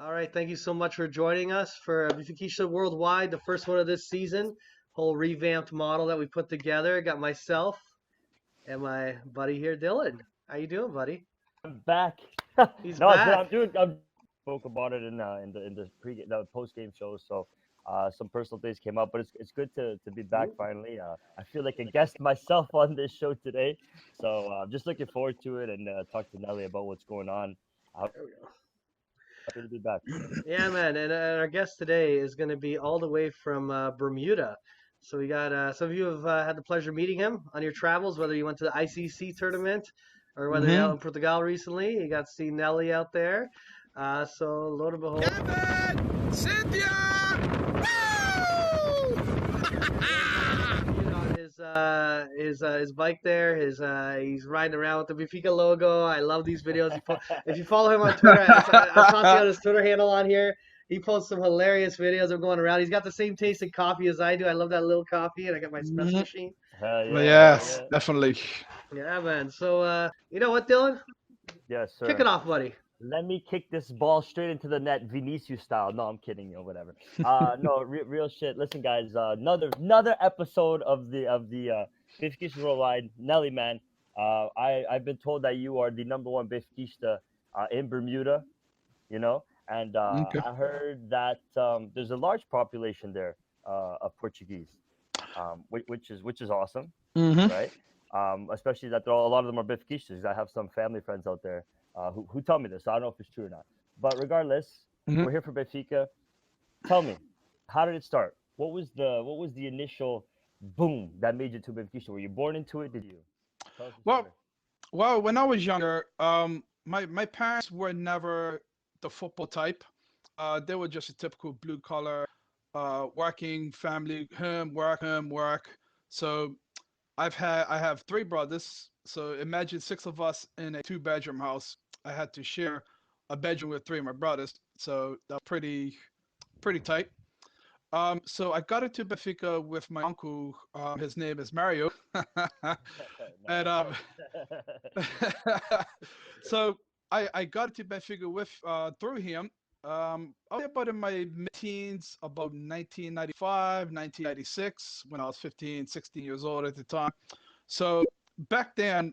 All right, thank you so much for joining us for Benfica Worldwide, the first one of this season. Whole revamped model that we put together. Got myself and my buddy here, Dylan. How you doing, buddy? I'm back. He's No, dude, back. I'm spoke about it in the post game show. So some personal things came up, but it's good to be back Ooh. finally. I feel like a guest myself on this show today, so just looking forward to it and talk to Nelly about what's going on. There we go. Happy to be back. Yeah, man. And our guest today is going to be all the way from Bermuda. So we got some of you have had the pleasure of meeting him on your travels, whether you went to the ICC tournament or whether you're out Hmm. in Portugal recently. You got to see Nelly out there. So lo and behold, Kevin! Cynthia! Woo! on his bike there. He's riding around with the Benfica logo. I love these videos. If you follow him on Twitter, I saw on his Twitter handle on here. He posts some hilarious videos of going around. He's got the same taste in coffee as I do. I love that little coffee, and I got my espresso Mhm. machine. Hell Well, yeah, hell yes, yeah. definitely. Yeah, man. So you know what, Dylan? Yes, Kick sir. it off, buddy. Let me kick this ball straight into the net, Vinicius style. No, I'm kidding, or whatever. No, real shit. Listen, guys, another episode of the Benfica Worldwide. Nelly, man, I've been told that you are the number one Benfica in Bermuda, you know, and Okay. I heard that there's a large population there of Portuguese, which is awesome, Hmm. right? Especially that a lot of them are Benfiquistas. I have some family friends out there who tell me this. So I don't know if it's true or not. But regardless, Hmm. we're here for Benfica. Tell me, how did it start? What was the initial boom that made you to Benfica? Were you born into it? Did you? Tell us the story. Well, well, when I was younger, my parents were never the football type. They were just a typical blue collar, working family, home, work. So I have three brothers. So imagine six of us in a two-bedroom house. I had to share a bedroom with three of my brothers. So that's pretty tight. So I got into Benfica with my uncle. His name is Mario, and Nice. so I got into Benfica with through him. I was about in my mid-teens, about 1995, 1996, when I was 15, 16 years old at the time. So back then,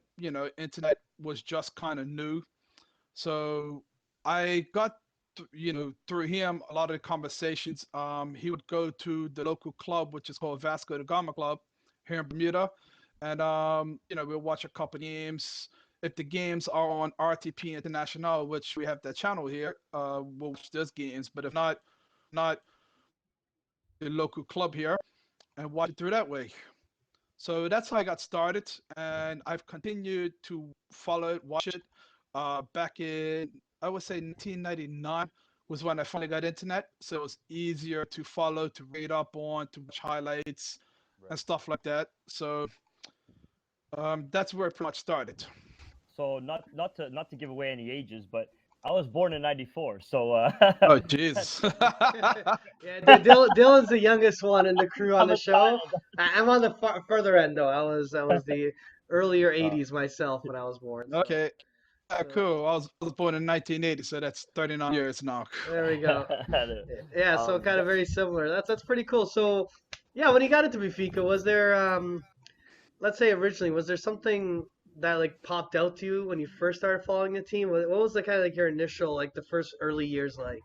internet was just kind of new. So I got, through him, a lot of the conversations. He would go to the local club, which is called Vasco da Gama Club here in Bermuda. And, we'll watch a couple games. If the games are on RTP International, which we have that channel here, we'll watch those games. But if not the local club here and watch it through that way. So that's how I got started, and I've continued to follow it, watch it. Back in, I would say 1999 was when I finally got internet, so it was easier to follow, to read up on, to watch highlights and Right. stuff like that. So that's where it pretty much started. So not to give away any ages, but I was born in '94. So Oh, that's, jeez. Yeah, Dylan's the youngest one in the crew on I'm the a show. child. I'm on the further end though. I was the earlier Uh, '80s myself when I was born. So Okay. Yeah, cool. I was born in 1980, so that's 39 years now. There we go. Yeah, so kind of That, very similar. That's pretty cool. So, yeah, when you got into Benfica, was there let's say originally, was there something that like popped out to you when you first started following the team? What was the kind of like your initial like the first early years like?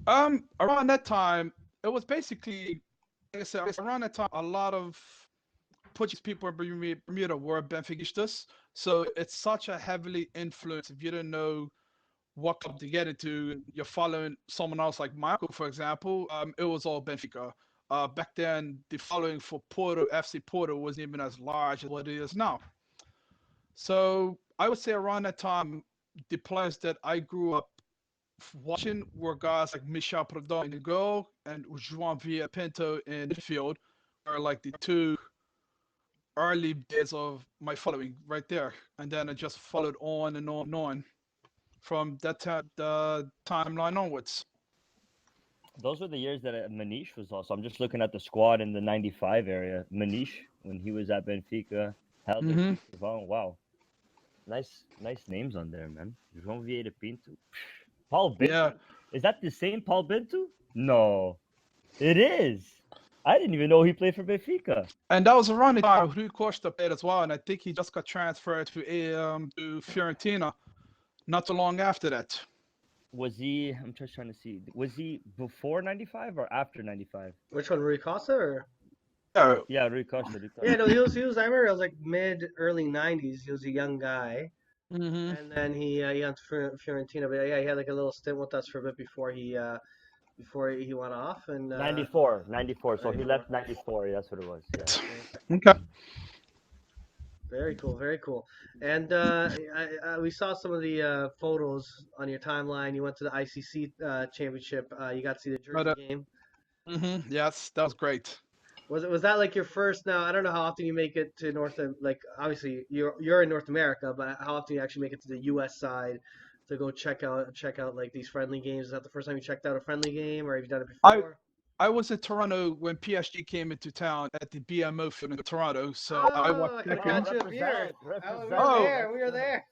Around that time, it was basically, like I said, around that time, a lot of Portuguese people in Bermuda were Benfiquistas. So it's such a heavily influenced. If you don't know what club to get into, you're following someone else like Michael, for example. It was all Benfica. Back then, the following for Porto, FC Porto, wasn't even as large as what it is now. So I would say around that time, the players that I grew up watching were guys like Michel Prudhomme in the goal and João Villa Pinto in midfield, are like the two early days of my following right there. And then I just followed on and on and on from that timeline onwards. those were the years that Manish was also. I'm just looking at the squad in the '95 area. Manish, when he was at Benfica, Helder, Hmm. wow, nice names on there, man. João Vieira Pinto, Paul Yeah. Bintu. Is that the same Paul Bintu? No, it is. I didn't even know he played for Benfica. And that was around the time Rui Costa played as well. And I think he just got transferred to Fiorentina not too long after that. Was he? I'm just trying to see. Was he before '95 or after '95? Which one, Rui Costa or? Yeah. Yeah, Rui Costa. Rui Yeah, Costa. no, he was. I remember it was like mid early '90s. He was a young guy, Hmm. and then he went to Fiorentina. But yeah, he had like a little stint with us for a bit before he went off and 94, 94. So he 94. left 94. That's what it was. Yeah. Okay. Very cool, very cool. And we saw some of the photos on your timeline. You went to the ICC championship. You got to see the But, Jersey game. yes, that was great. Was that like your first? Now I don't know how often you make it to like obviously you're in North America, but how often you actually make it to the U.S. side to go check out like these friendly games? Is that the first time you checked out a friendly game, or have you done it I before? I was in Toronto when PSG came into town at the BMO field in Toronto, so I Oh, watched I could that have game. got you a beer. Represent, Oh, we represent. were Oh. there. We were there.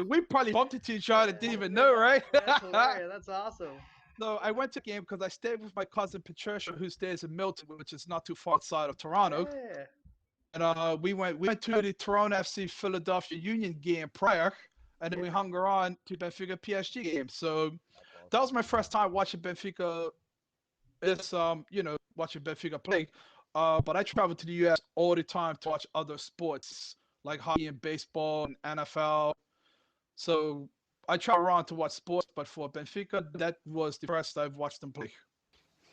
We probably bumped into each other, didn't even know, right? That's hilarious. That's awesome. So I went to the game because I stayed with my cousin Patricia, who stays in Milton, which is not too far outside of Toronto. Yeah. And we went to the Toronto FC Philadelphia Union game prior, and then we hung around to Benfica PSG game. So that was my first time watching Benfica. It's watching Benfica play. But I travel to the US all the time to watch other sports like hockey and baseball and NFL. So I travel around to watch sports, but for Benfica, that was the first I've watched them play.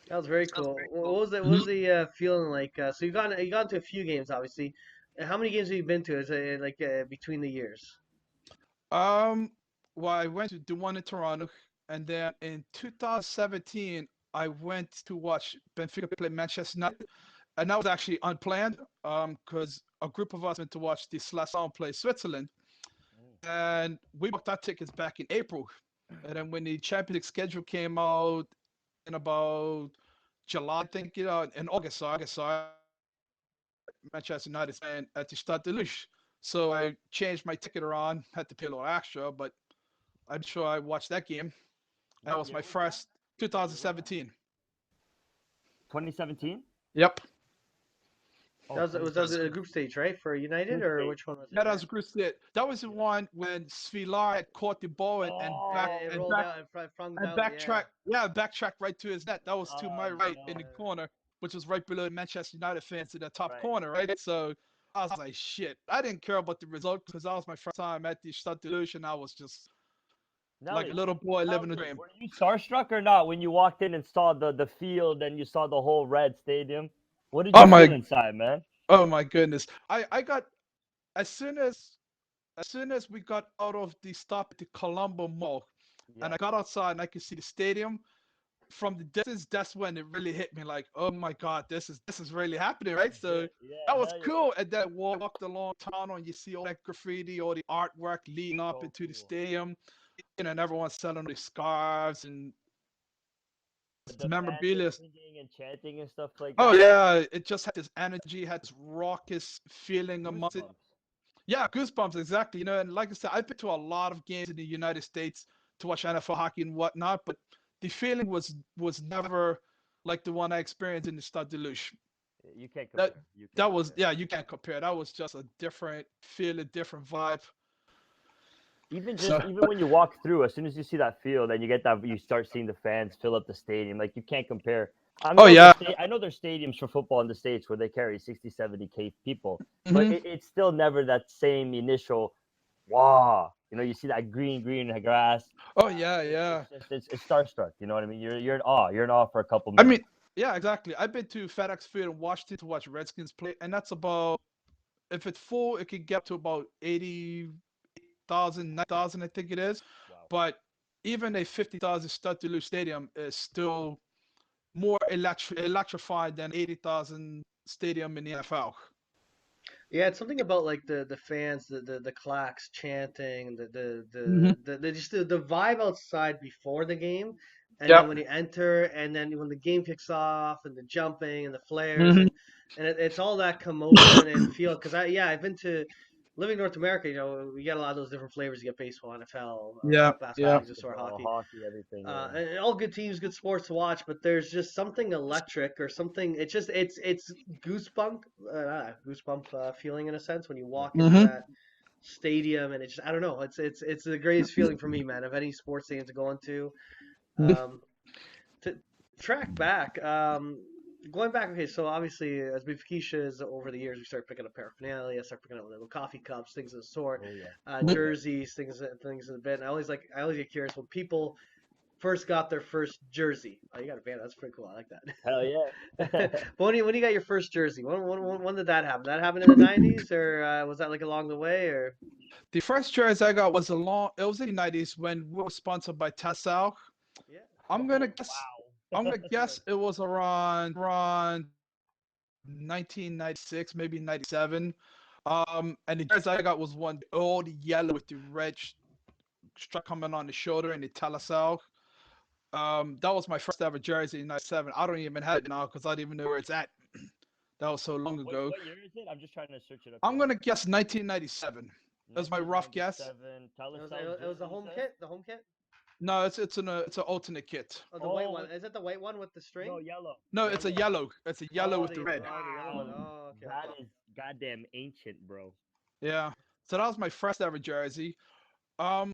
That was very cool. What was the feeling like? So you got into a few games, obviously. How many games have you been to? Is it like between the years? Well, I went to the one in Toronto, and then in 2017, I went to watch Benfica play Manchester United, and that was actually unplanned. Because a group of us went to watch the Slasson play Switzerland, and we booked our tickets back in April, and then when the Champions League schedule came out in about July, I think, in August, sorry, Manchester United playing at the Stade de Luche. So I changed my ticket around, had to pay a little extra, but I'm sure I watched that game. That was my first 2017. 2017. Yep. That was a group stage, right, for United, Group or stage. which one was it? Yeah, that was a group stage. That was the one when Svilar had caught the ball and Oh, back Yeah, it and rolled back out from and out, backtrack. Yeah, backtrack right to his net. That was to my Oh, right in the no. corner, which was right below the Manchester United fans in the top Right. corner, right? So I was like, shit. I didn't care about the result because that was my first time at the Stade de Luche, and I was just like a Nelly, little boy living a Nelly, dream. were you starstruck or not when you walked in and saw the field and you saw the whole red stadium? What did you Oh my- feel inside, man? Oh my goodness. I got as soon as we got out of the stop at the Colombo Mall and I got outside and I could see the stadium from the distance, that's when it really hit me like, oh my god, this is really happening, right? So Yeah, that was hell yeah. cool. And then walked along town and you see all that graffiti, all the artwork leading up So into the cool. stadium, and everyone's selling the scarves and The fans memorabilia. were singing and chanting and stuff like that. Oh yeah, it just had this energy, had this raucous feeling amongst it. Goosebumps. Yeah, goosebumps, exactly. And like I said, I've been to a lot of games in the United States to watch NFL hockey and whatnot, but the feeling was never like the one I experienced in the Stade de Luche. You can't That compare. You can't that was compare. yeah, you can't compare. That was just a different feeling, different vibe. So Even when you walk through, as soon as you see that field and you get that, you start seeing the fans fill up the stadium. Like you can't compare. oh yeah. I know there's stadiums for football in the states where they carry 60, 70K people, but Hmm. it's still never that same initial, wow. You see that green grass. Oh yeah, yeah. It's starstruck. You know what I mean? You're in awe. You're in awe for a couple I mean, minutes. yeah, exactly. I've been to FedEx Field in Washington to watch Redskins play, and that's about, if it's full, it can get to about 80,000, 90,000, I think it is. Wow. But even a 50,000 Stade de Luce stadium is still more electrified than 80,000 stadium in the NFL. Yeah, it's something about like the fans, the clacks chanting, Hmm. just the vibe outside before the game, and then Yep. when you enter, and then when the game kicks off, and the jumping and the flares, Hmm. and it's all that commotion and feel. Because I've been to living in North America. We get a lot of those different flavors. You get baseball, NFL, Yeah. basketball, Yeah. things of sort, Basketball, hockey. hockey, everything. Yeah. And all good teams, good sports to watch, but there's just something electric or something. It's goosebump, goosebump feeling in a sense when you walk into Hmm. that stadium, and it's just, I don't know. It's the greatest feeling for me, man. Of any sports stadium to go into, um, to track back, going back. Okay, so obviously as Keisha's over the years, we start picking up paraphernalia, start picking up little coffee cups, things of the sort, Oh yeah. Oh yeah. jerseys, things in a bit. And I always get curious when people first got their first jersey. Oh, you got a band. That's pretty cool. I like Hell that. yeah. But when you got your first jersey, when did that happen? That happened in the '90s, or was that like along the way, or? The first jersey I got was it was in the 90s when we were sponsored by Tassau. Yeah. I'm gonna guess I'm Wow. gonna guess it was around 1996, maybe 97. And the jersey I got was one old yellow with the red stripe coming on the shoulder and the Talasau. That was my first ever jersey in '97. I don't even have it now because I don't even know where it's at. That was so long ago. What year is it? I'm just trying to search it up I'm here. gonna guess 1997. That's my rough guess. 1997. It was the Jersey, you home said? kit. The home kit. No, it's an alternate kit. Oh, the white Oh, one. Is it the white one with the no, string? yellow. No, it's a Yellow. yellow. It's a yellow with the red. The yellow one. Wow. Oh, okay, That okay. is goddamn ancient, bro. Yeah. So that was my first ever jersey. And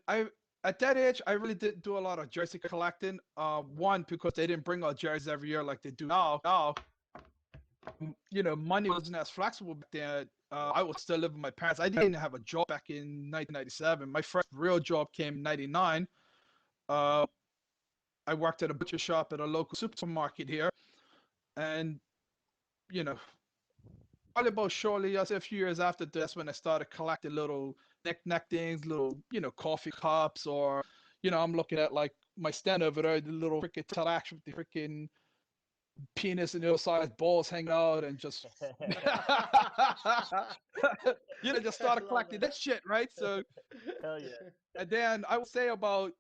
I at that age I really didn't do a lot of jersey collecting. One because they didn't bring out jerseys every year like they do now. Money wasn't as flexible back then. I was still living with my parents. I didn't have a job back in 1997. My first real job came in '99. Uh, I worked at a butcher shop at a local supermarket here, and you know, probably about shortly, I say a few years after this, when I started collecting little knick-knack things, little coffee cups, or I'm looking at like my stand over there, the little freaking telex with the freaking penis and the other side balls hang out, and just just I started love collecting that shit, right? So, Hell yeah. that. and then I would say about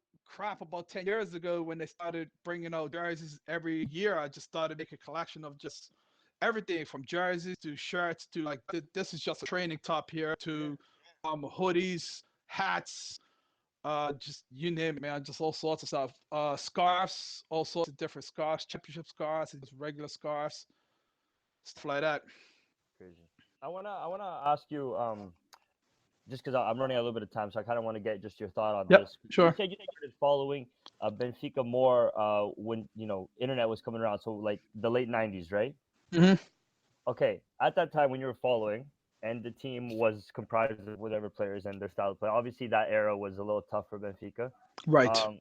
10 years ago when they started bringing out jerseys every year, I just started making a collection of just everything from jerseys to shirts to like this is just a training top here Yeah. to hoodies, hats, just you name it, man, just all sorts of stuff. Scarves, all sorts of different scarves, championship scarves and just regular scarves, stuff like that. Crazy. I wanna ask you just because I'm running out a little bit of time, so I kind of want to get just your thought on Yep, this. sure. You started following Benfica more when internet was coming around, so like the late '90s, right? Hmm. Okay, at that time when you were following, and the team was comprised of whatever players and their style of play. Obviously, that era was a little tough for Benfica. Right. Um,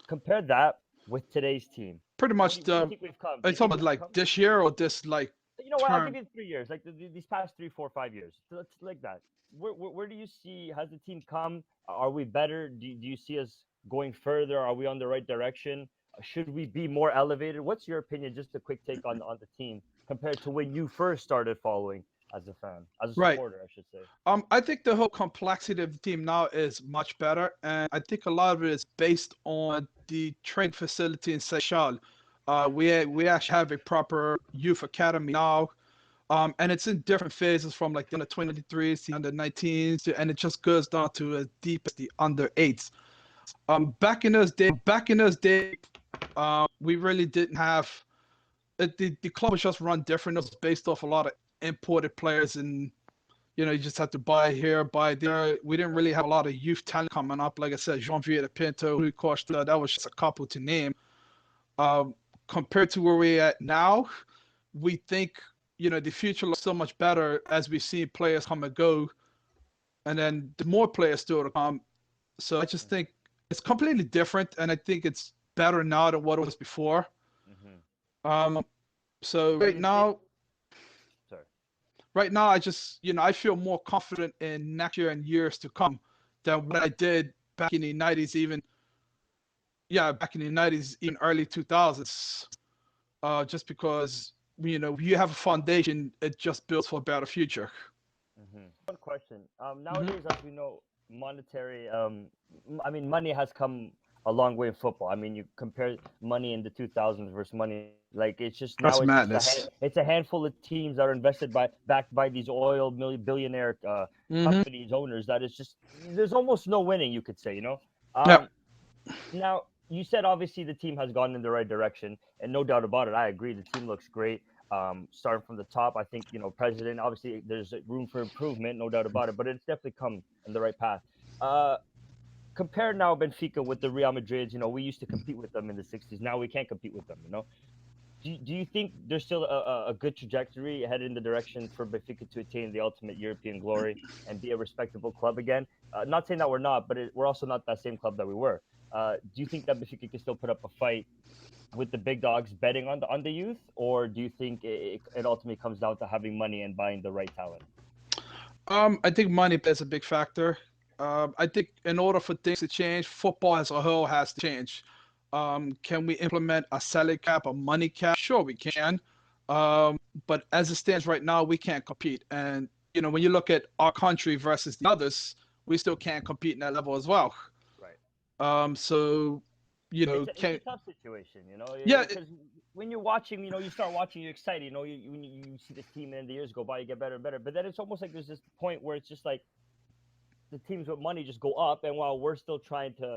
compare that with today's team. Pretty much Where do you the. think we've come? Are Do you you think talking about we've like come? this year or this like You know what? I'll give term? you 3 years, like these past 3, 4, 5 years. So let's like that. Where do you see has the team come? Are we better? Do you see us going further? Are we on the right direction? Should we be more elevated? What's your opinion? Just a quick take on the team compared to when you first started following as a fan, as a Right. supporter, I should say. I think the whole complexity of the team now is much better, and I think a lot of it is based on the training facility in Seychelles. We actually have a proper youth academy now. And it's in different phases from like the under 23s, the under 19s, and it just goes down to as deep as the under 8s. Back in those days, we really didn't have the club was just run different. It was based off a lot of imported players, and you just had to buy here, buy there. We didn't really have a lot of youth talent coming up. Like I said, Jean-Pierre Pinto, Rui Costa, that was just a couple to name. Compared to where we're at now, we think the future looks so much better as we see players come and go, and then the more players still to come. So I just think it's completely different, and I think it's better now than what it was before. So Sorry. right now, I just I feel more confident in next year and years to come than what I did back in the 90s, even even early 2000s. Just because you have a foundation, it just builds for a better future. One question. Nowadays, as we know, monetary. I mean, money has come a long way in football. I mean, you compare money in the 2000s versus money like it's just now That's it's madness. it's a handful of teams that are backed by these billionaire companies owners that is just there's almost no winning, you could say. Yeah. Now you said obviously the team has gone in the right direction, and no doubt about it, I agree. The team looks great. Starting from the top, I think president. Obviously, there's room for improvement, no doubt about it, but it's definitely come in the right path. Compare now Benfica with the Real Madrids. We used to compete with them in the '60s. Now we can't compete with them. Do you think there's still a good trajectory headed in the direction for Benfica to attain the ultimate European glory and be a respectable club again? Not saying that we're not, but we're also not that same club that we were. Do you think that Benfica can still put up a fight with the big dogs betting on the youth, or do you think it ultimately comes down to having money and buying the right talent? I think money plays a big factor. I think in order for things to change, football as a whole has to change. Can we implement a salary cap, a money cap? Sure, we can. But as it stands right now, we can't compete. And when you look at our country versus the others, we still can't compete in that level as well. Right. So It's a tough situation, Yeah, because when you're watching, you start watching, you're excited, you see this team and the years go by, you get better and better. But then it's almost like there's this point where it's just like the teams with money just go up, and while we're still trying to,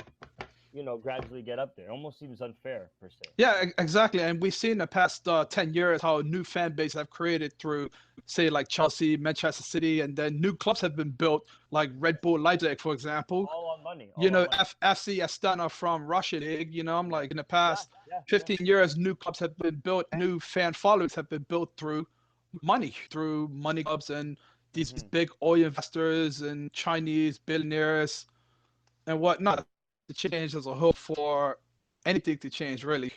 gradually get up there, it almost seems unfair per se. Yeah, exactly. And we've seen in the past 10 years how new fan bases have created through, say, like Chelsea, Manchester City, and then new clubs have been built, like Red Bull Leipzig, for example. All on money. All on money. FC Astana from Russia League. I'm like in the past Yeah. 15 years, new clubs have been built, new fan followers have been built through money clubs and these big oil investors and Chinese billionaires and whatnot to change as a whole for anything to change, really.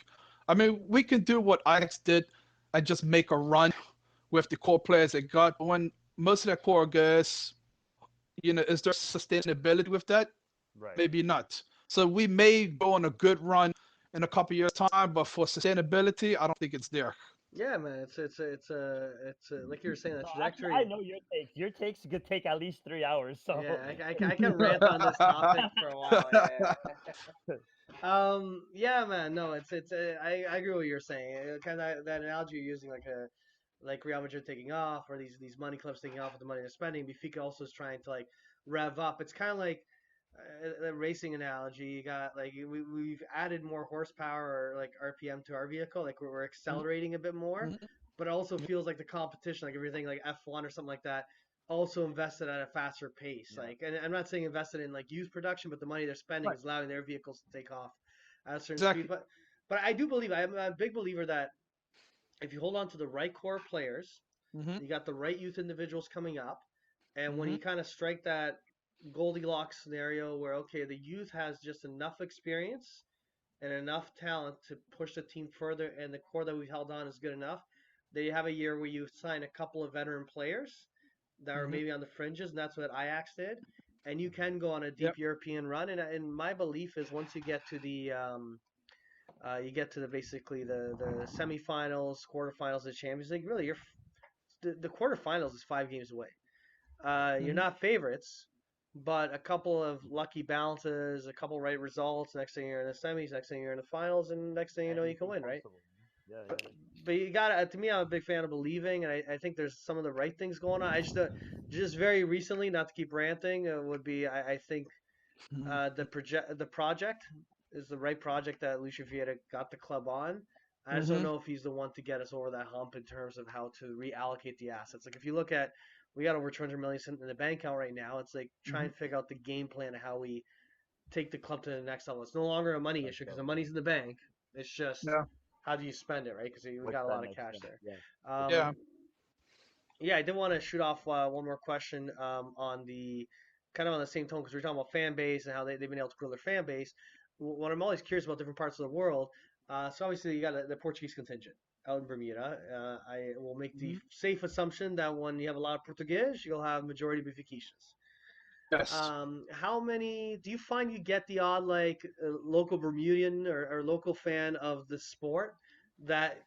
I mean, we can do what Ajax did and just make a run with the core players they got. But when most of their core guys, is there sustainability with that? Right. Maybe not. So we may go on a good run in a couple years' time, but for sustainability, I don't think it's there. Yeah, man, it's like you were saying, the No, actually, trajectory. I know your takes. Your takes could take at least 3 hours. So Yeah, I can rant on this topic for a while. Yeah. Yeah, man. No, I agree with what you're saying. Kind of that analogy you're using, like Real Madrid taking off, or these money clubs taking off with the money they're spending. Benfica also is trying to like rev up. It's kind of like a racing analogy. You got like we've added more horsepower or like RPM to our vehicle. Like we're accelerating a bit more, but it also feels like the competition, like everything like F1 or something like that, also invested at a faster pace. Yeah. Like, and I'm not saying invested in like youth production, but the money they're spending Right. is allowing their vehicles to take off at a certain Exactly. speed. But I do believe I'm a big believer that if you hold on to the right core players, Mm-hmm. you got the right youth individuals coming up, and when Mm-hmm. you kind of strike that Goldilocks scenario where okay, the youth has just enough experience and enough talent to push the team further, and the core that we've held on is good enough. They have a year where you sign a couple of veteran players that are Mm-hmm. maybe on the fringes, and that's what Ajax did. And you can go on a Yep. deep European run. And my belief is once you get to the basically the semifinals, quarterfinals, the Champions League. Really, the quarterfinals is 5 games away. You're Mm-hmm. not favorites, but a couple of lucky bounces, a couple right results. Next thing you're in the semis, next thing you're in the finals, and next thing you know you can anything's win, right? possible. Yeah, But, yeah. but you got to me, I'm a big fan of believing, and I think there's some of the right things going on. I just very recently, not to keep ranting, would be I think Mhm. the project is the right project that Lucio Vieira got the club on. I just don't Mhm. know if he's the one to get us over that hump in terms of how to reallocate the assets. Like if you look at, we got over 200 million sitting in the bank account right now. It's like trying Mhm. to figure out the game plan of how we take the club to the next level. It's no longer a money Let's issue because go. the money's in the bank. It's just Yeah. how do you spend it, right? Because we What's got a that lot of next cash thing? there. Yeah. Yeah. Yeah, I did want to shoot off one more question on the kind of on the same tone because we're talking about fan base and how they've been able to grow their fan base. What I'm always curious about different parts of the world. So obviously you got the Portuguese contingent out in Bermuda. I will make the Mhm. safe assumption that when you have a lot of Portuguese, you'll have majority Benfiquistas. Yes. How many do you find you get the odd like local Bermudian or local fan of the sport that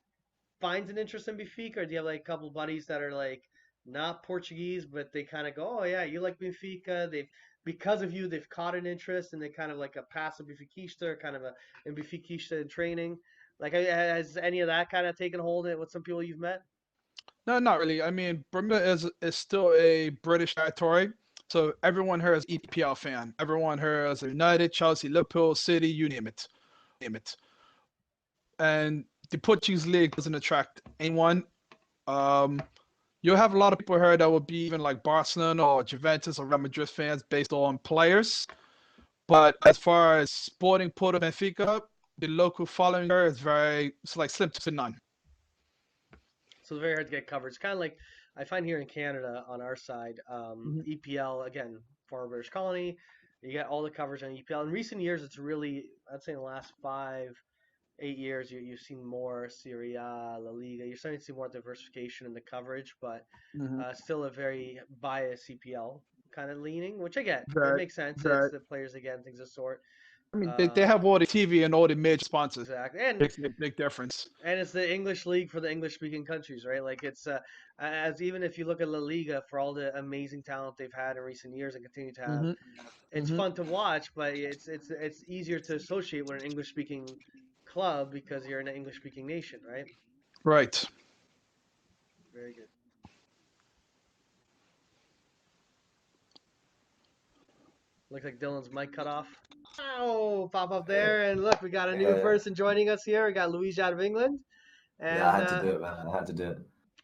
finds an interest in Benfica, or do you have like a couple buddies that are like not Portuguese, but they kind of go, "Oh yeah, you like Benfica." They've because of you, they've caught an interest, and they kind of like a passive Benfiquista, or kind of a in Benfiquista in training. Like, has any of that kind of taken hold in it with some people you've met? No, not really. I mean, Bermuda is still a British territory, so everyone here is EPL fan. Everyone here is United, Chelsea, Liverpool, City, you name it, name it. And the Portuguese league doesn't attract anyone. Um, you'll have a lot of people here that will be even like Barcelona or Juventus or Real Madrid fans based on players. But as far as Sporting Porto Benfica, the local following here is it's like slim to none. So it's very hard to get coverage. Kind of like I find here in Canada on our side, Mhm. EPL again, former British colony. You get all the coverage on EPL. In recent years, it's really, I'd say in the last 5, 8 years, you've seen more Serie A, La Liga. You're starting to see more diversification in the coverage, but Mhm. still a very biased EPL kind of leaning, which I get. It Right, makes sense. It's right. the players again, things of sort. I mean, they Um, have all the TV and all the major sponsors. exactly, Makes a big difference. and it's the English league for the English speaking countries, right? Like it's as even if you look at La Liga for all the amazing talent they've had in recent years and continue to have, Hmm. it's Hmm. fun to watch, but it's easier to associate with an English speaking club because you're in an English speaking nation, right? Right. Very good. Looks like Dylan's mic cut off. Oh, pop up Yeah, there, and look, we got a new yeah, person joining us here. We got Luigi out of England, yeah. I and had to do it, man. I had to do it.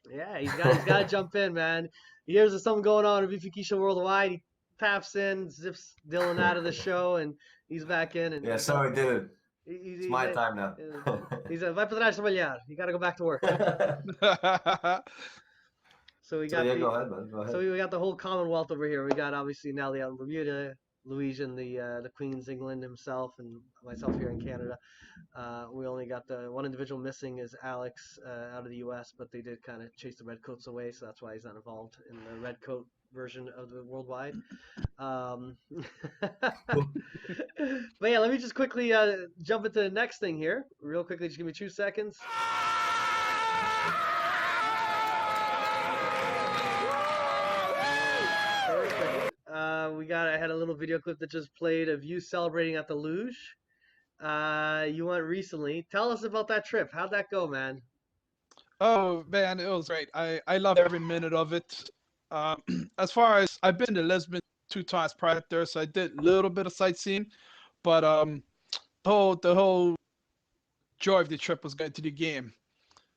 yeah, he's got to jump in, man. He hears there's something going on in Bifikisha Worldwide. He taps in, zips Dylan out of the show, and he's back in, and Yeah, sorry, dude. It's he's my a, time now. he's a vai para trás trabalhar. You got to go back to work. So we So got yeah, go ahead, man. Go so ahead. we got the whole Commonwealth over here. We got obviously Nelly out in Bermuda, Luigi in the Queen's England himself, and myself here in Canada. We only got the one individual missing is Alex out of the U.S., but they did kind of chase the redcoats away, so that's why he's not involved in the redcoat version of the worldwide. But yeah, let me just quickly jump into the next thing here, real quickly. Just give me 2 seconds. Perfect. I had a little video clip that just played of you celebrating at the luge. You went recently. Tell us about that trip. How'd that go, man? Oh man, it was great. I loved every minute of it. Um, as far as I've been to Lisbon 2 times prior to there, so I did a little bit of sightseeing, but the whole joy of the trip was going to the game.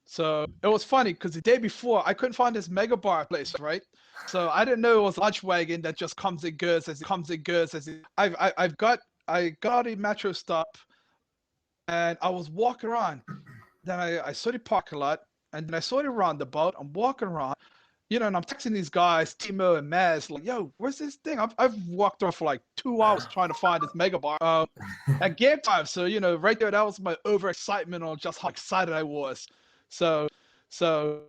So it was funny because the day before I couldn't find this mega bar place, right? So I didn't know it was a lunch wagon that just comes and goes as it comes and goes as it. I got a metro stop and I was walking around. Then I saw the parking lot and then I saw the roundabout. I'm walking around, and I'm texting these guys, Timo and Maz, like, yo, where's this thing? I've walked around for like 2 hours trying to find this mega bar at game time. So, right there, that was my overexcitement on just how excited I was. So, so,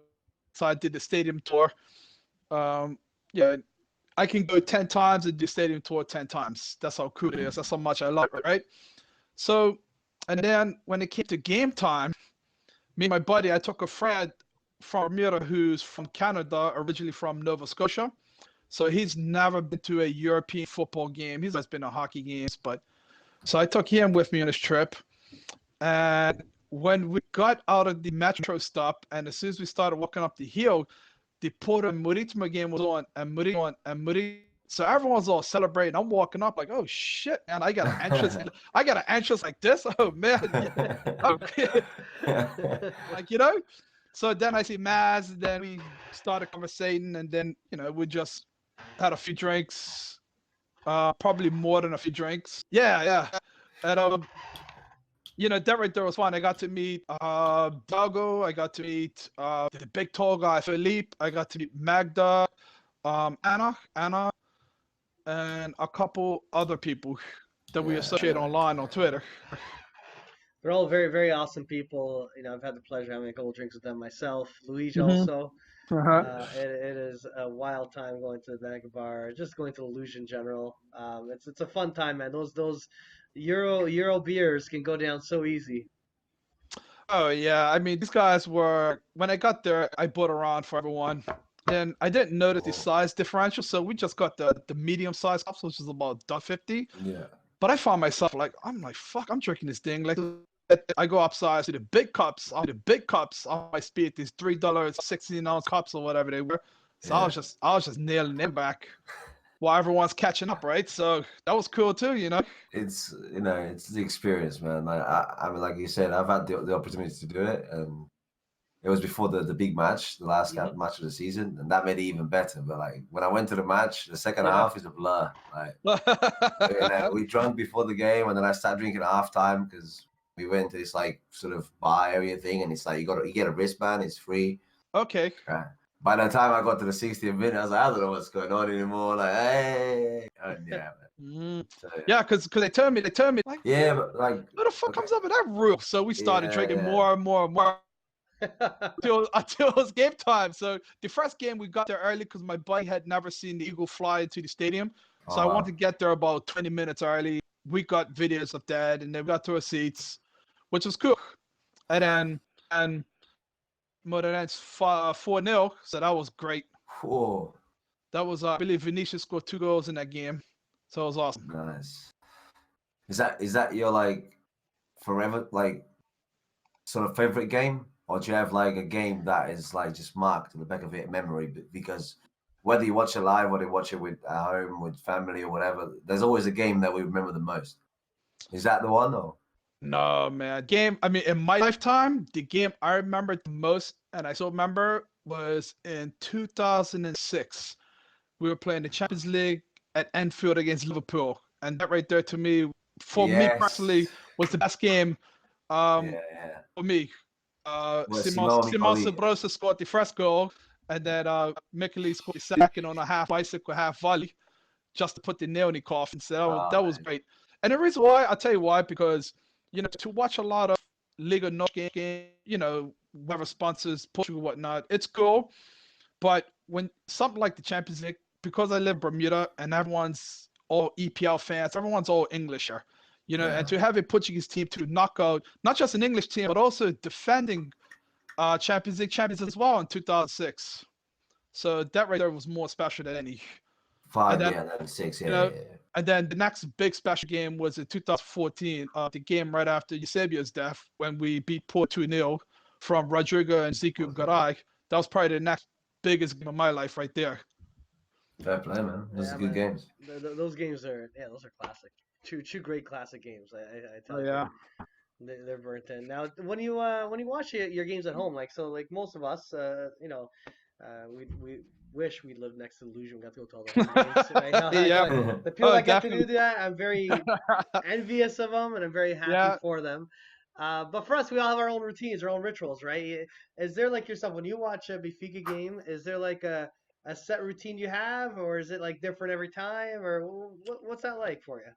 so I did the stadium tour. Yeah, I can go 10 times and do stadium tour 10 times. That's how cool it is. That's how much I love it, right? So, and then when it came to game time, me and my buddy, I took a friend from Bermuda who's from Canada, originally from Nova Scotia. So he's never been to a European football game. He's always been to hockey games, but so I took him with me on this trip, and when we got out of the metro stop, and as soon as we started walking up the hill, the Porto Maritimo game was on, and Maritimo. So everyone's all celebrating. I'm walking up like, oh shit, man! I got an entrance. I got an entrance like this. Oh man, like So then I see Maz, and then we started conversating, and then we just had a few drinks, probably more than a few drinks. Yeah. And that right there was fun. I got to meet Dago. I got to meet the big tall guy Philippe. I got to meet Magda, Anna, and a couple other people that we associate online on Twitter. They're all very, very awesome people. I've had the pleasure of having a couple drinks with them myself. Luigi Mhm. also. Uh-huh. It is a wild time going to the Mega Bar, just going to Luge in general. It's a fun time, man. Those Euro beers can go down so easy. Oh yeah, I mean these guys were when I got there, I bought around for everyone. And I didn't notice the size differential, so we just got the medium size cups, which is about $1.50. Yeah. But I found myself I'm like, fuck, I'm drinking this thing. Like I go upsize to the big cups. On my speed, these $3 16-ounce cups or whatever they were. So I was just nailing them back while everyone's catching up, right? So that was cool too, It's it's the experience, man. I mean, like you said, I've had the opportunity to do it, and it was before the big match, the last match of the season, and that made it even better. But like when I went to the match, the second half is a blur. Like we drank before the game, and then I started drinking at halftime because we went to this like sort of bar area thing, and it's like you get a wristband, it's free. Okay. Right. By the time I got to the 60th minute, I was like, I don't know what's going on anymore. Like, hey, yeah, man. So, yeah, because they turned me like, yeah, but like, who the fuck comes up with that rule? So we started drinking more and more until it was game time. So the first game we got there early because my buddy had never seen the Eagle fly into the stadium. So I wanted to get there about 20 minutes early. We got videos of that, and then we got to our seats, which was cool. And Morenense 4-0, so that was great. Whoa. That was, I believe Vinicius scored 2 goals in that game. So it was awesome. Nice. Is that your like forever like sort of favorite game? Or do you have like a game that is like just marked in the back of your memory? Because whether you watch it live, whether you watch it at home with family or whatever, there's always a game that we remember the most. Is that the one or? No, man. In my lifetime, the game I remember the most, and I still remember, was in 2006. We were playing the Champions League at Anfield against Liverpool. And that right there, to me, for me personally, was the best game for me. Simon Sabrosa scored the first goal, and then Michele scored the second on a half bicycle, half volley, just to put the nail in the coffin. So that was great. And the reason why, I'll tell you why, because to watch a lot of Liga NOS game, whoever sponsors Portugal, whatnot, it's cool. But when something like the Champions League, because I live in Bermuda and everyone's all EPL fans, everyone's all English here, and to have a Portuguese team to knock out not just an English team, but also defending Champions League champions as well in 2006. So that right there was more special than any. 6, And then the next big special game was in 2014, the game right after Eusebio's death, when we beat Porto 2-0 from Rodrigo and Zico Garay. That was probably the next biggest game of my life right there. Fair play, man. Those are good games. Those games are classic. Two great classic games. I tell you. Yeah. They're burnt in. Now, when you watch your games at home, like most of us, we wish we lived next to the Luge and got to go to all the games. Right? The people that get to do that, I'm very envious of them, and I'm very happy for them. But for us, we all have our own routines, our own rituals, right? Is there like yourself when you watch a Benfica game? Is there like a set routine you have, or is it like different every time, or what's that like for you?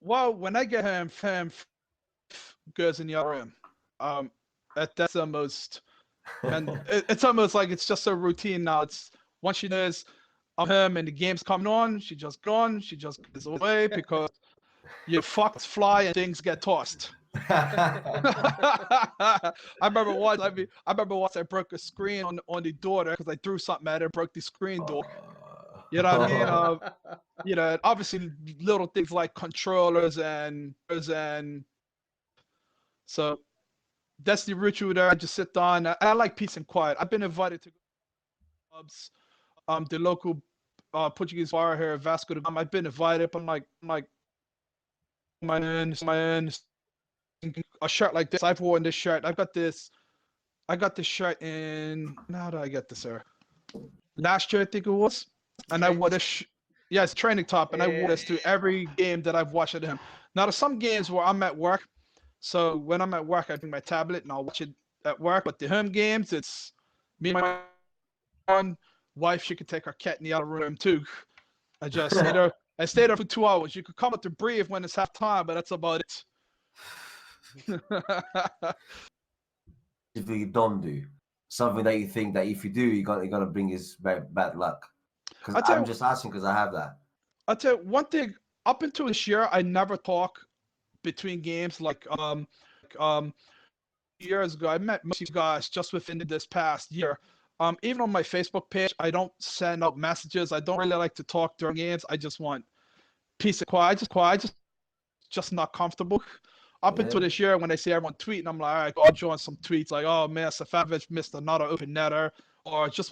Well, when I get home, fam goes in the other room. That's almost, and it's almost like it's just a routine now. It's once she knows I'm home and the game's coming on, she just gone. She just goes away because your fucks fly and things get tossed. I remember once I broke a screen on the door because I threw something at her, broke the screen door. You know what I mean? Obviously little things like controllers and so that's the ritual there. I just sit down. I like peace and quiet. I've been invited to clubs, the local Portuguese bar here, Vasco da Gama. I've been invited. I'm like, my own, a shirt like this. I've worn this shirt. I got this shirt in. How did I get this, sir? Last year, I think it was. And I wore this. Yeah, it's a training top, and I wore this to every game that I've watched at him. Now, there's some games where I'm at work, so when I'm at work, I bring my tablet and I'll watch it at work. But the home games, it's me and my wife. She could take her cat in the other room too. I just stay there for 2 hours. You could come up to breathe when it's half time, but that's about it. If you don't do something that you think that if you do, you're gonna bring is bad luck. Because I'm just asking because I have that. I'll tell you one thing. Up until this year, I never talk between games. Like years ago, I met most of you guys just within this past year. Even on my Facebook page, I don't send out messages. I don't really like to talk during games. I just want peace and quiet. I just not comfortable. Up until this year, when I see everyone tweeting, I'm like, all right, I'll join some tweets like, oh man, Safavic missed another open netter, or just.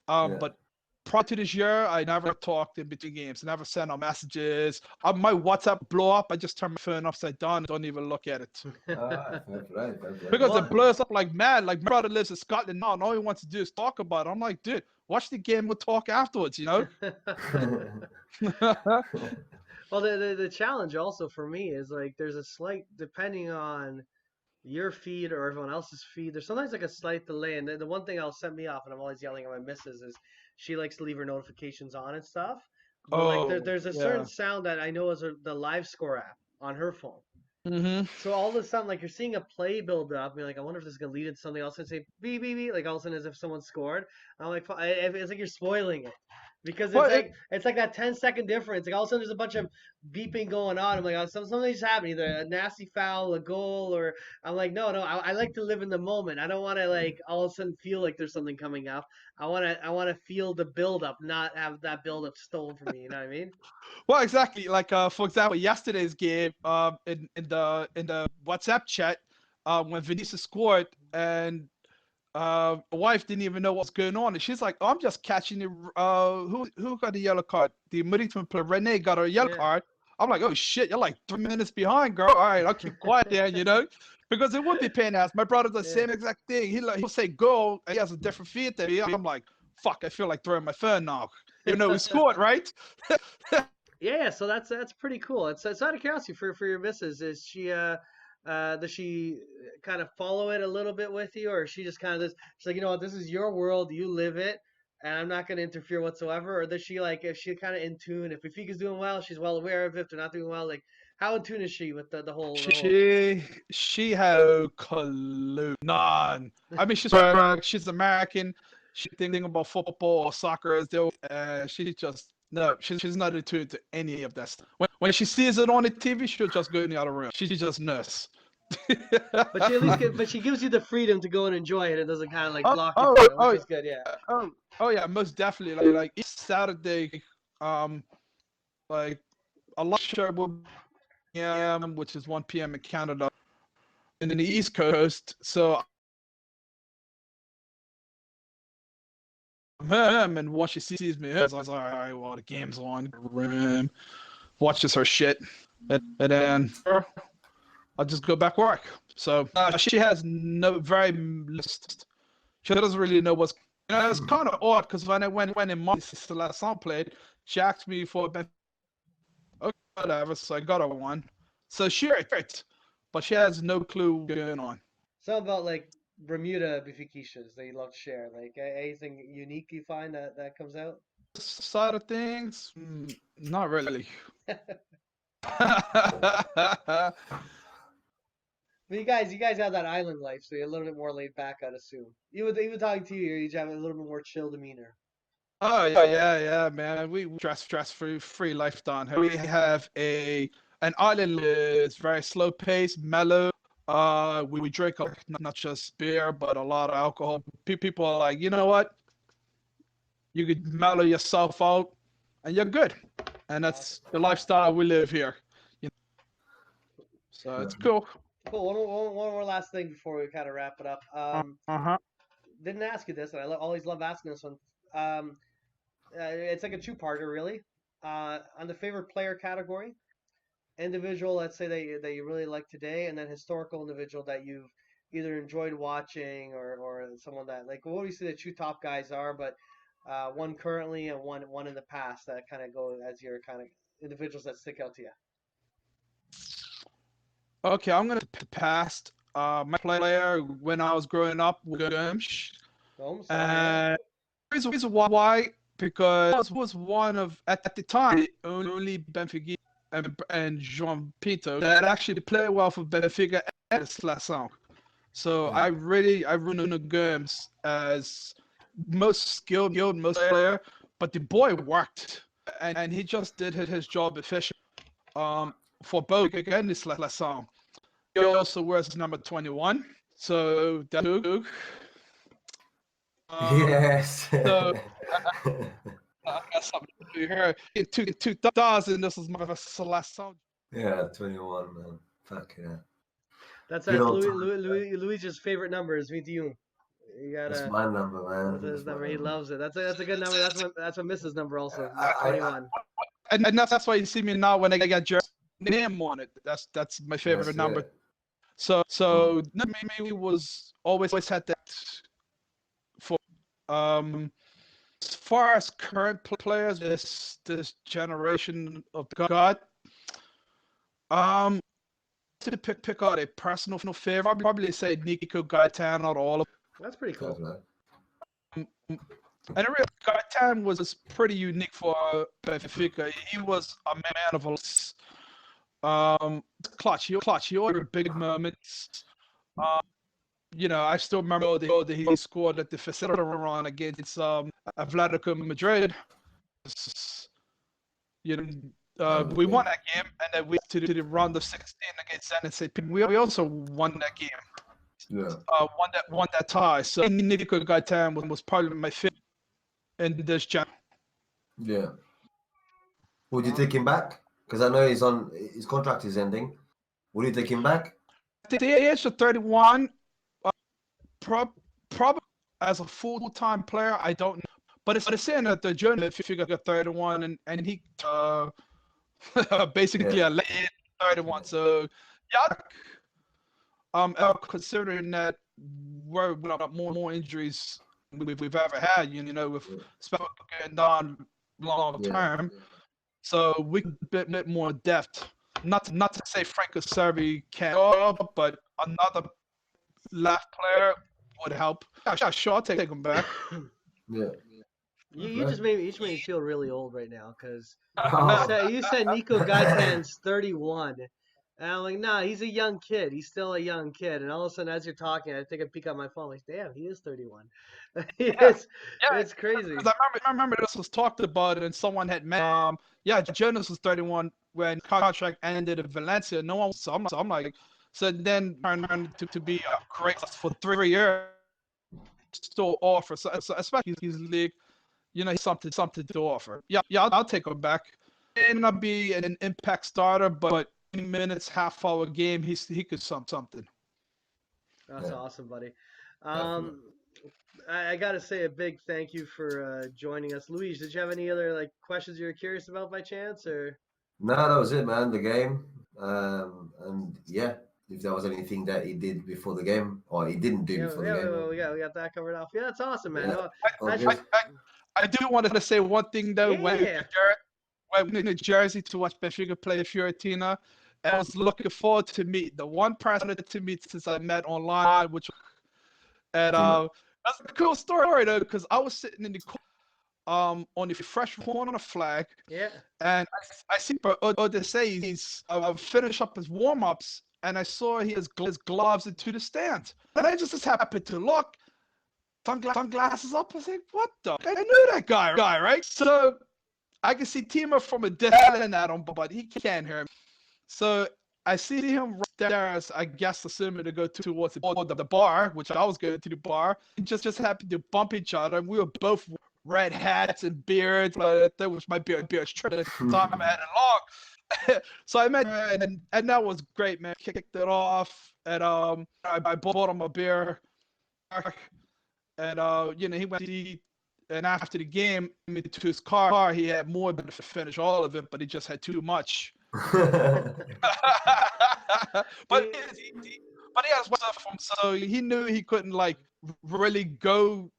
But prior to this year, I never talked in between games. I never sent out messages. My WhatsApp blow up. I just turn my phone upside down and don't even look at it. Right. Because it blows up like mad. Like my brother lives in Scotland now, and all he wants to do is talk about it. I'm like, dude, watch the game. We'll talk afterwards. You know. Well, the challenge also for me is like there's a slight, depending on your feed or everyone else's feed, there's sometimes like a slight delay. And the one thing that'll set me off, and I'm always yelling at my missus, is she likes to leave her notifications on and stuff. But like there's a certain sound that I know is the live score app on her phone. Mm-hmm. So all of a sudden, like you're seeing a play build up, and you're like, I wonder if this is gonna lead into something else, and say beep beep beep, like all of a sudden as if someone scored. I'm like, it's like you're spoiling it, because it's like that 10-second difference. Like all of a sudden there's a bunch of beeping going on. I'm like, oh, something's happening, either a nasty foul, a goal, or I'm like, no, I like to live in the moment. I don't want to like all of a sudden feel like there's something coming up. I want to feel the build up, not have that build up stolen from me. You know what I mean? Well, exactly. Like for example, yesterday's game, in the WhatsApp chat, when Vinicius scored and the wife didn't even know what's going on, and she's like, oh, I'm just catching the who got the yellow card? The Middleton player Rene got a yellow card. I'm like, oh shit, you're like 3 minutes behind, girl. All right, I'll keep quiet there, you know, because it would be pain ass. My brother does the same exact thing. He'll say go, and he has a different feed than me. I'm like, fuck, I feel like throwing my phone now, even though we scored, right? Yeah, so that's pretty cool. It's out of curiosity for your missus. Is she does she kind of follow it a little bit with you, or is she just kind of this? She's like, you know what, this is your world, you live it, and I'm not going to interfere whatsoever. Or does she like, if she kind of in tune, if Benfica's doing well, she's well aware of it. If they're not doing well, like how in tune is she with the whole? She had a clue, none. I mean, she's American. She thinking about football or soccer. She just. No, she's not attuned to any of that stuff. When she sees it on the TV, she'll just go in the other room. She just nurse. But she at least she gives you the freedom to go and enjoy it. It doesn't kind of like block you, which is good. Yeah. Oh yeah, most definitely. Like each Saturday, like a lot of p.m., which is 1 p.m. in Canada, and in the East Coast. So. And once she sees me, I was like, all right, well, the game's on. Room, watches her shit, and then I'll just go back work. So she has no very list. She doesn't really know what's. You know, it's kind of odd because when in March, the last song played, she asked me for a okay, whatever. So I got her one. So she hurt, but she has no clue what's going on. So about like Bermuda Bifikishas that you love to share, like anything unique you find that comes out? Side of things, not really. But you guys have that island life, so you're a little bit more laid back, I'd assume. Even talking to you have a little bit more chill demeanor. Oh yeah, man. We stress-free life down here. We have an island is very slow paced, mellow. We drink not just beer, but a lot of alcohol. People are like, you know what? You could mellow yourself out, and you're good. And that's the lifestyle we live here. You know? So it's cool. Cool. One more last thing before we kind of wrap it up. Didn't ask you this, and I always love asking this one. It's like a two-parter, really. On the favorite player category, individual, let's say that you really like today, and then historical individual that you've either enjoyed watching or someone that like what do you say the two top guys are, but one currently and one in the past that kind of go as your kind of individuals that stick out to you. Okay, I'm gonna pass. My player when I was growing up was Gomes. Gomes? And reason why because he was one of at the time only Benfica and João Pinto that actually played well for Benfica and Seleção. So I really know Gomes as most skilled, most player, but the boy worked and he just did his job efficient. For both and the Seleção. He also wears number 21. So that's good. Yes. So I got something to do here. In 2000, this was my Seleção. Yeah, 21, man. Fuck yeah. That's You know, Luigi's favorite number is 21. You gotta. That's my number, man. That's his number. He loves it. That's a good number. That's my missus number also. I- 21. And that's why you see me now when I got your name on it. That's my favorite That's number. it. So maybe was always had that for as far as current players this generation of God. To pick out a personal favorite, I'd probably say Nico Gaetan out of all of That's pretty cool. them. And Gaetan was pretty unique for Benfica. He was a man of clutch. He ordered big moments. I still remember the goal that he scored at the facility run against Atletico Madrid. We won that game, and then we to the round of 16 against Zenit. We also won that game. Yeah. Won that tie. So Nico Gaetan was probably my favorite in this channel. Yeah. Would you take him back? Because I know his contract is ending. Would you take him back? At the age of 31, probably as a full-time player, I don't know. But it's saying that the journey, if you got 31 and he basically a late 31. So yeah, considering that we're more injuries we've ever had, with especially going down long term. So we can a bit more depth. Not to say Franco Cervi can't go, but another left player would help. Yeah, sure, I'll take him back. Yeah. You just made me feel really old right now because Oh, you said Nico Gaetan's 31. And I'm like, nah, he's a young kid. He's still a young kid. And all of a sudden, as you're talking, I think I peek out my phone, like, damn, he is 31. It's crazy. I remember this was talked about, and someone had met. Jonas was 31 when contract ended at Valencia. No one. So I'm like, so then turned to be a great for 3 years. Still offer. So especially his league, he's something to offer. Yeah, I'll take him back. He may not be an impact starter, but 20 minutes, half hour game, he could something. That's awesome, buddy. I gotta say a big thank you for joining us, Luis. Did you have any other questions you were curious about by chance, or? no, that was it, man. The game, and yeah, if there was anything that he did before the game or he didn't do before the game. We got that covered off. Yeah, that's awesome, man. Yeah. I do want to say one thing though. Yeah. When we went to Jersey to watch Benfica play Fiorentina, I was looking forward to meet the one person to meet since I met online, which and that's a cool story though, because I was sitting in the on the fresh corner on a flag. Yeah. And I see Odysseus, he's finish up his warm-ups, and I saw he has his gloves into the stands. And I just happened to look, sunglasses up. I was like, what the? I knew that guy, right? So I can see Timo from a distance at him, but he can't hear me. So I see him right there, I guess, assuming to go towards the bar, which I was going to the bar. We just happened to bump each other. We were both red hats and beards. That was my beard's trip at the time I had it long. So I met her, and that was great, man. Kicked it off, and I bought him a beer, and he went to eat. And after the game, to his car, he had more than to finish all of it, but he just had too much. But he has stuff from, so he knew he couldn't like really go.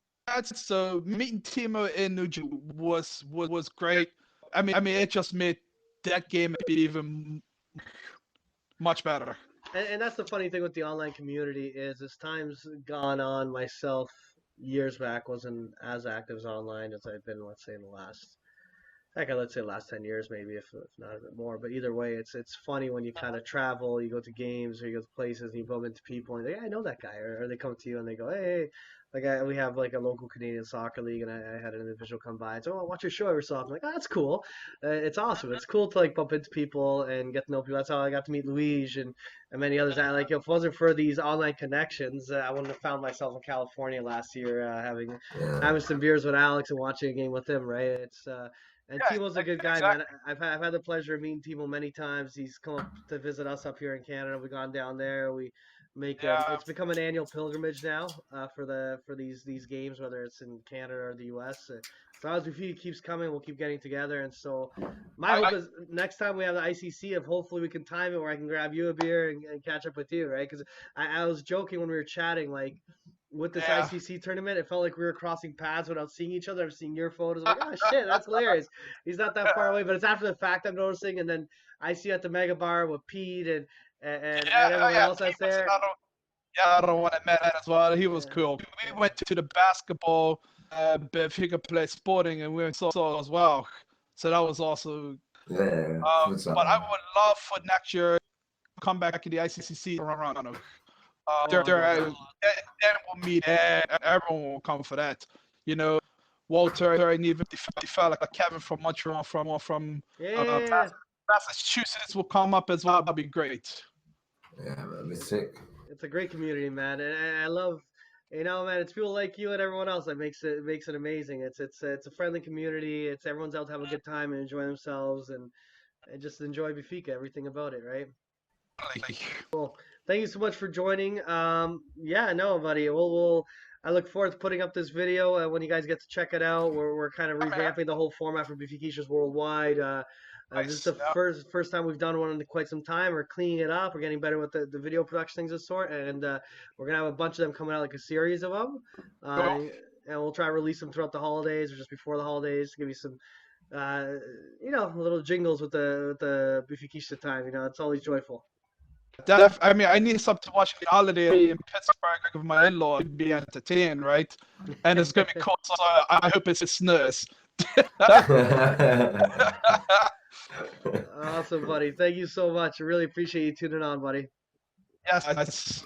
So meeting Timo in Nuju was great. I mean, it just made that game even much better. And that's the funny thing with the online community is as time's gone on, myself years back wasn't as active as online as I've been, let's say, in the last, let's say last 10 years, maybe, if not a bit more. But either way, it's funny when you kind of travel, you go to games or you go to places and you bump into people and they, I know that guy, or they come to you and they go, hey, like we have like a local Canadian soccer league, and I had an individual come by and say, oh, I watch your show every so often. I'm like, oh, that's cool. It's awesome. It's cool to like bump into people and get to know people. That's how I got to meet Luigi and many others. I like, if it wasn't for these online connections, I wouldn't have found myself in California last year, having some beers with Alex and watching a game with him. Right? It's and Timo's a good guy, man. I've had the pleasure of meeting Timo many times. He's come up to visit us up here in Canada. We've gone down there. We make it's become an annual pilgrimage now for these games, whether it's in Canada or the U.S. As long as Benfica keeps coming, we'll keep getting together. And so my hope is next time we have the ICC, if hopefully we can time it where I can grab you a beer and catch up with you, right? Because I was joking when we were chatting, like, with this ICC tournament, it felt like we were crossing paths without seeing each other. I'm seeing your photos. I'm like, oh, shit, that's hilarious. He's not that far away, but it's after the fact I'm noticing. And then I see you at the Mega Bar with Pete and everyone else that's there. I don't want to admit that as well. He was cool. We went to the basketball, Benfica play Sporting, and we saw as well. So that was also. Yeah. But I would love for next year to come back to the ICC Toronto. Then we'll meet, and everyone will come for that. You know, Walter and even the fella like Kevin from Montreal, from Massachusetts will come up as well. That'd be great. Yeah, that'd be sick. It's a great community, man, and I love, man. It's people like you and everyone else that makes it amazing. It's a friendly community. It's everyone's out to have a good time and enjoy themselves and just enjoy Benfica, everything about it, right? Cool. Thank you so much for joining. Buddy. I look forward to putting up this video when you guys get to check it out. We're kind of revamping the whole format for Benfica Worldwide. This is the first time we've done one in quite some time. We're cleaning it up. We're getting better with the video production things of sort, and we're gonna have a bunch of them coming out, like a series of them. And we'll try to release them throughout the holidays or just before the holidays. Give you some, little jingles with the Benfica time. It's always joyful. I need something to watch the holiday in Pittsburgh with my in-law to be entertained, right? And it's gonna be cool. So I hope it snows. Awesome, buddy. Thank you so much. I really appreciate you tuning on, buddy. Yes.